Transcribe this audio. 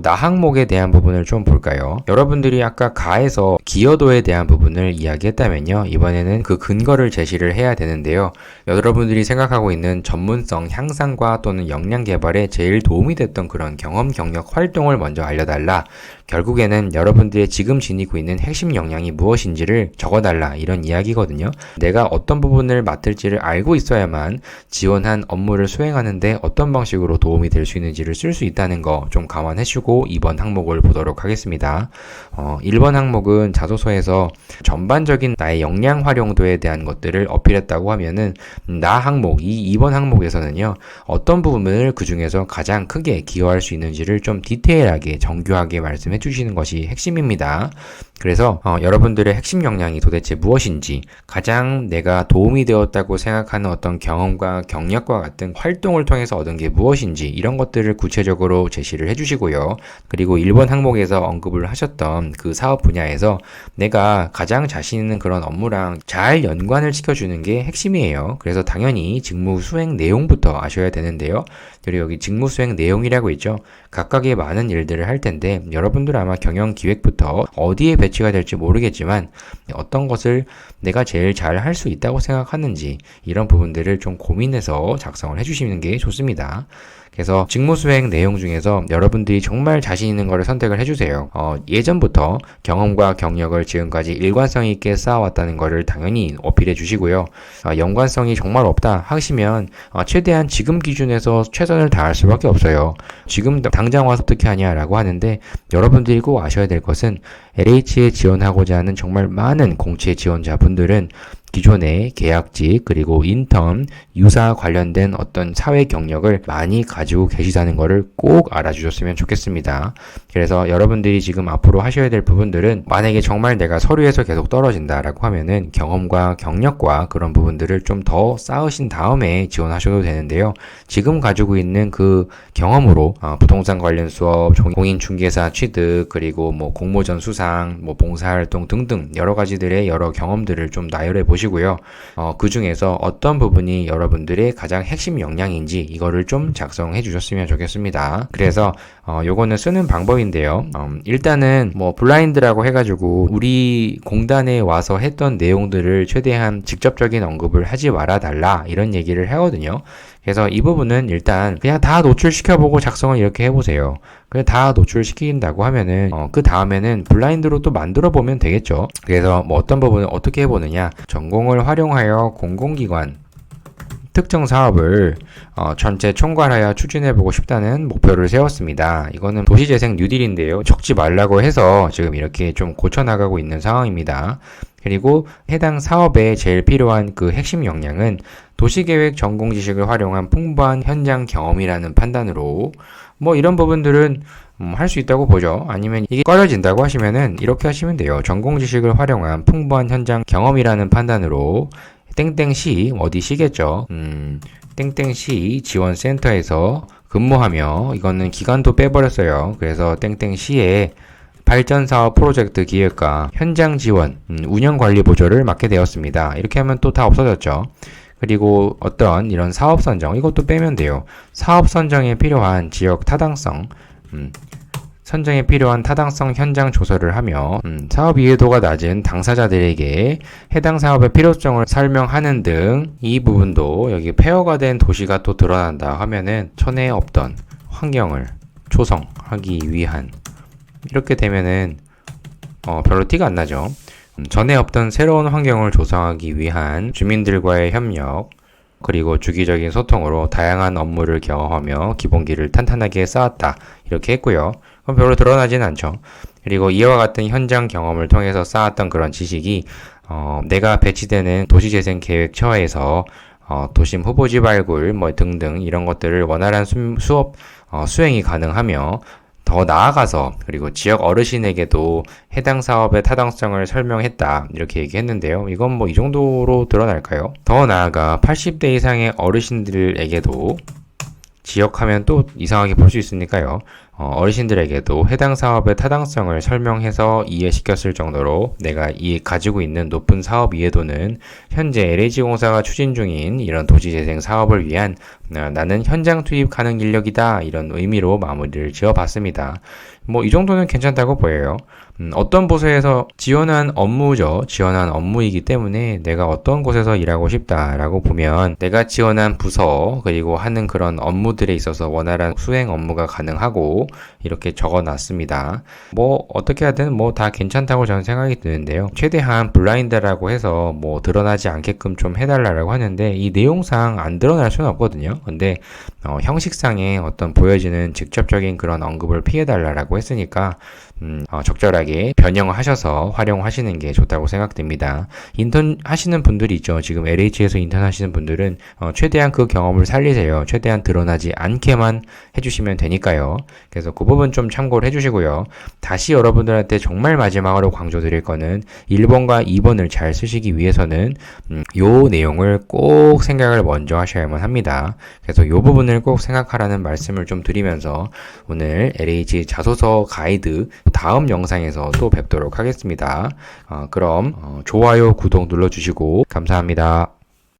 나 항목에 대한 부분을 좀 볼까요? 여러분들이 아까 가에서 기여도에 대한 부분을 이야기했다면요. 이번에는 그 근거를 제시를 해야 되는데요. 여러분들이 생각하고 있는 전문성 향상과 또는 역량 개발에 제일 도움이 됐던 그런 경험, 경력, 활동을 먼저 알려달라. 결국에는 여러분들의 지금 지니고 있는 핵심 역량이 무엇인지를 적어달라. 이런 이야기거든요. 내가 어떤 부분을 맡을지를 알고 있어야만 지원한 업무를 수행하는데 어떤 방식으로 도움이 될 수 있는지를 쓸 수 있다는 거 좀 감안해주고 2번 항목을 보도록 하겠습니다. 1번 항목은 자소서에서 전반적인 나의 역량 활용도에 대한 것들을 어필했다고 하면은 나 항목, 이 2번 항목에서는요. 어떤 부분을 그 중에서 가장 크게 기여할 수 있는지를 좀 디테일하게 정교하게 말씀해 주시는 것이 핵심입니다. 그래서 여러분들의 핵심 역량이 도대체 무엇인지, 가장 내가 도움이 되었다고 생각하는 어떤 경험과 경력과 같은 활동을 통해서 얻은 게 무엇인지 이런 것들을 구체적으로 제시를 해주시고요. 그리고 1번 항목에서 언급을 하셨던 그 사업 분야에서 내가 가장 자신 있는 그런 업무랑 잘 연관을 시켜주는 게 핵심이에요. 그래서 당연히 직무 수행 내용부터 아셔야 되는데요. 그리고 여기 직무 수행 내용이라고 있죠. 각각의 많은 일들을 할 텐데 여러분들 아마 경영 기획부터 어디에 배치가 될지 모르겠지만 어떤 것을 내가 제일 잘 할 수 있다고 생각하는지 이런 부분들을 좀 고민해서 작성을 해주시는 게 좋습니다. 그래서 직무 수행 내용 중에서 여러분들이 정말 자신 있는 거를 선택을 해주세요. 예전부터 경험과 경력을 지금까지 일관성 있게 쌓아왔다는 거를 당연히 어필해 주시고요. 연관성이 정말 없다 하시면 최대한 지금 기준에서 최선을 다할 수밖에 없어요. 지금 당장 와서 어떻게 하냐라고 하는데 여러분들이 꼭 아셔야 될 것은 LH에 지원하고자 하는 정말 많은 공채 지원자분들은 기존의 계약직 그리고 인턴, 유사 관련된 어떤 사회 경력을 많이 가지고 계시다는 것을 꼭 알아주셨으면 좋겠습니다. 그래서 여러분들이 지금 앞으로 하셔야 될 부분들은 만약에 정말 내가 서류에서 계속 떨어진다라고 하면은 경험과 경력과 그런 부분들을 좀 더 쌓으신 다음에 지원하셔도 되는데요. 지금 가지고 있는 그 경험으로 부동산 관련 수업, 공인중개사 취득, 그리고 뭐 공모전 수상, 뭐 봉사활동 등등 여러 가지들의 여러 경험들을 좀 나열해 보시고요. 그 중에서 어떤 부분이 여러분들의 가장 핵심 역량인지 이거를 좀 작성해 주셨으면 좋겠습니다. 그래서 요거는 쓰는 방법인데요. 일단은 뭐 블라인드라고 해가지고 우리 공단에 와서 했던 내용들을 최대한 직접적인 언급을 하지 말아 달라 이런 얘기를 하거든요. 그래서 이 부분은 일단 그냥 다 노출시켜보고 작성을 이렇게 해보세요. 그냥 다 노출시킨다고 하면은 그 다음에는 블라인드로 또 만들어 보면 되겠죠. 그래서 뭐 어떤 부분을 어떻게 해보느냐, 전공을 활용하여 공공기관 특정 사업을 전체 총괄하여 추진해보고 싶다는 목표를 세웠습니다. 이거는 도시재생 뉴딜인데요. 적지 말라고 해서 지금 이렇게 좀 고쳐나가고 있는 상황입니다. 그리고 해당 사업에 제일 필요한 그 핵심 역량은 도시계획 전공 지식을 활용한 풍부한 현장 경험이라는 판단으로 뭐 이런 부분들은 할 수 있다고 보죠. 아니면 이게 꺼려진다고 하시면은 이렇게 하시면 돼요. 전공 지식을 활용한 풍부한 현장 경험이라는 판단으로 땡땡시 어디 시겠죠. 땡땡시 지원센터에서 근무하며 이거는 기간도 빼버렸어요. 그래서 땡땡시에 발전사업 프로젝트 기획과 현장 지원, 운영관리 보조를 맡게 되었습니다. 이렇게 하면 또 다 없어졌죠. 그리고 어떤 이런 사업 선정, 이것도 빼면 돼요. 사업 선정에 필요한 지역 타당성, 선정에 필요한 타당성 현장 조사를 하며 사업 이해도가 낮은 당사자들에게 해당 사업의 필요성을 설명하는 등 이 부분도 여기 폐허가 된 도시가 또 드러난다 하면은 전에 없던 환경을 조성하기 위한 이렇게 되면은 별로 티가 안 나죠. 전에 없던 새로운 환경을 조성하기 위한 주민들과의 협력 그리고 주기적인 소통으로 다양한 업무를 경험하며 기본기를 탄탄하게 쌓았다 이렇게 했고요. 그럼 별로 드러나진 않죠. 그리고 이와 같은 현장 경험을 통해서 쌓았던 그런 지식이 내가 배치되는 도시재생 계획처에서 도심 후보지 발굴 뭐 등등 이런 것들을 원활한 수행이 가능하며 더 나아가서 그리고 지역 어르신에게도 해당 사업의 타당성을 설명했다 이렇게 얘기했는데요. 이건 뭐 이 정도로 드러날까요? 더 나아가 80대 이상의 어르신들에게도 지역하면 또 이상하게 볼 수 있으니까요. 어르신들에게도 해당 사업의 타당성을 설명해서 이해시켰을 정도로 내가 가지고 있는 높은 사업 이해도는 현재 LH공사가 추진 중인 이런 도시재생 사업을 위한 나는 현장 투입 가능 인력이다, 이런 의미로 마무리를 지어봤습니다. 뭐 이 정도는 괜찮다고 보여요. 어떤 부서에서 지원한 업무죠. 지원한 업무이기 때문에 내가 어떤 곳에서 일하고 싶다라고 보면 내가 지원한 부서 그리고 하는 그런 업무들에 있어서 원활한 수행 업무가 가능하고 이렇게 적어놨습니다. 뭐 어떻게 하든 뭐 다 괜찮다고 저는 생각이 드는데요. 최대한 블라인드라고 해서 뭐 드러나지 않게끔 좀 해달라고 하는데 이 내용상 안 드러날 수는 없거든요. 근데 형식상의 어떤 보여지는 직접적인 그런 언급을 피해달라고 했으니까 적절하게 변형하셔서 활용하시는 게 좋다고 생각됩니다. 인턴 하시는 분들이 있죠. 지금 LH에서 인턴 하시는 분들은 최대한 그 경험을 살리세요. 최대한 드러나지 않게만 해주시면 되니까요. 그래서 그 부분 좀 참고를 해주시고요. 다시 여러분들한테 정말 마지막으로 강조드릴 거는 1번과 2번을 잘 쓰시기 위해서는 요 내용을 꼭 생각을 먼저 하셔야만 합니다. 그래서 요 부분을 꼭 생각하라는 말씀을 좀 드리면서 오늘 LH 자소서 가이드 다음 영상에서 또 뵙도록 하겠습니다. 그럼 좋아요, 구독 눌러주시고 감사합니다.